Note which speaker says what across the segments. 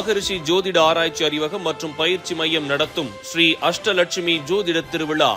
Speaker 1: மகரிஷி ஜோதிட ஆராய்ச்சி அறிவகம் மற்றும் பயிற்சி மையம் நடத்தும் ஸ்ரீ அஷ்டலட்சுமி ஜோதிட திருவிழா.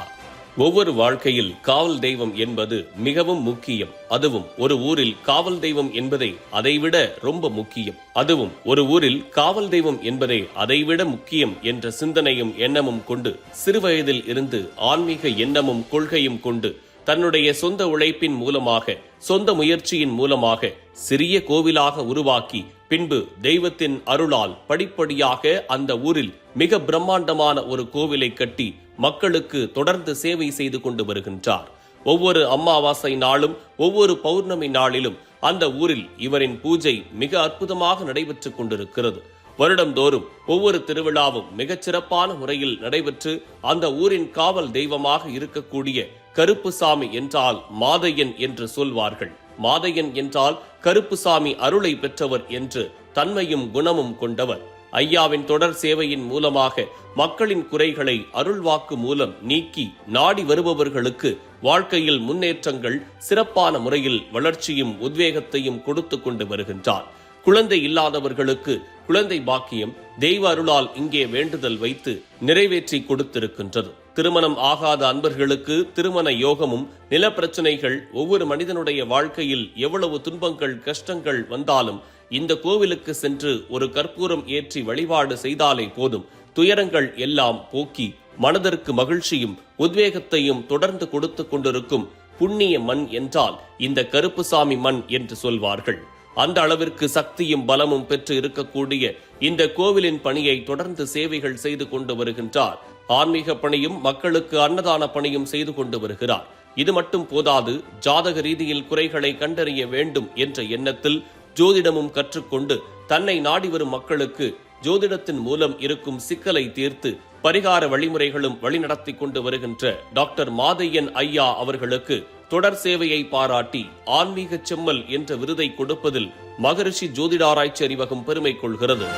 Speaker 1: ஒவ்வொரு வாழ்க்கையில் காவல் தெய்வம் என்பது மிகவும் முக்கியம். அதுவும் ஒரு ஊரில் காவல் தெய்வம் என்பதை அதைவிட ரொம்ப முக்கியம். அதுவும் ஒரு ஊரில் காவல் தெய்வம் என்பதை அதைவிட முக்கியம் என்ற சிந்தனையும் எண்ணமும் கொண்டு சிறுவயதில் இருந்து ஆன்மீக எண்ணமும் கொள்கையும் கொண்டு தன்னுடைய சொந்த உழைப்பின் மூலமாக சொந்த முயற்சியின் மூலமாக சிறிய கோவிலாக உருவாக்கி பின்பு தெய்வத்தின் அருளால் படிப்படியாக அந்த ஊரில் மிக பிரம்மாண்டமான ஒரு கோவிலை கட்டி மக்களுக்கு தொடர்ந்து சேவை செய்து கொண்டு வருகின்றார். ஒவ்வொரு அமாவாசை நாளும் ஒவ்வொரு பௌர்ணமி நாளிலும் அந்த ஊரில் இவரின் பூஜை மிக அற்புதமாக நடைபெற்றுக் கொண்டிருக்கிறது. வருடந்தோறும் ஒவ்வொரு திருவிழாவும் மிகச் சிறப்பான முறையில் நடைபெற்று அந்த ஊரின் காவல் தெய்வமாக இருக்கக்கூடிய கருப்புசாமி என்றால் மாதையன் என்று சொல்வார்கள். மாதையன் என்றால் கருப்புசாமி அருளை பெற்றவர் என்று தன்மையும் குணமும் கொண்டவர். ஐயாவின் தொடர் சேவையின் மூலமாக மக்களின் குறைகளை அருள்வாக்கு மூலம் நீக்கி நாடி வருபவர்களுக்கு வாழ்க்கையில் முன்னேற்றங்கள் சிறப்பான முறையில் வளர்ச்சியும் உத்வேகத்தையும் கொடுத்து கொண்டு வருகின்றார். குழந்தை இல்லாதவர்களுக்கு குழந்தை பாக்கியம் தெய்வ அருளால் இங்கே வேண்டுதல் வைத்து நிறைவேற்றி கொடுத்திருக்கின்றது. திருமணம் ஆகாத அன்பர்களுக்கு திருமண யோகமும், நில பிரச்சனைகள், ஒவ்வொரு மனிதனுடைய வாழ்க்கையில் எவ்வளவு துன்பங்கள் கஷ்டங்கள் வந்தாலும் இந்த கோவிலுக்கு சென்று ஒரு கற்பூரம் ஏற்றி வழிபாடு செய்தாலே போதும், துயரங்கள் எல்லாம் போக்கி மனதிற்கு மகிழ்ச்சியும் உத்வேகத்தையும் தொடர்ந்து கொடுத்து கொண்டிருக்கும் புண்ணிய மண் என்றால் இந்த கருப்புசாமி மண் என்று சொல்வார்கள். அந்த அளவிற்கு சக்தியும் பலமும் பெற்று இருக்கக்கூடிய இந்த கோவிலின் பணியை தொடர்ந்து சேவைகள் செய்து கொண்டு வருகின்றார். ஆன்மீக பணியும் மக்களுக்கு அன்னதான பணியும் செய்து கொண்டு வருகிறார். இது மட்டும் போதாது, ஜாதக ரீதியில் குறைகளை கண்டறிய வேண்டும் என்ற எண்ணத்தில் ஜோதிடமும் கற்றுக்கொண்டு தன்னை நாடி வரும் மக்களுக்கு ஜோதிடத்தின் மூலம் இருக்கும் சிக்கலை தீர்த்து பரிகார வழிமுறைகளும் வழிநடத்தி கொண்டு வருகின்ற டாக்டர் மாதையன் ஐயா அவர்களுக்கு தொடர் சேவையை பாராட்டி ஆன்மீக செம்மல் என்ற விருதை கொடுப்பதில் மகரிஷி ஜோதிட ஆராய்ச்சி அறிவகம் பெருமை கொள்கிறது.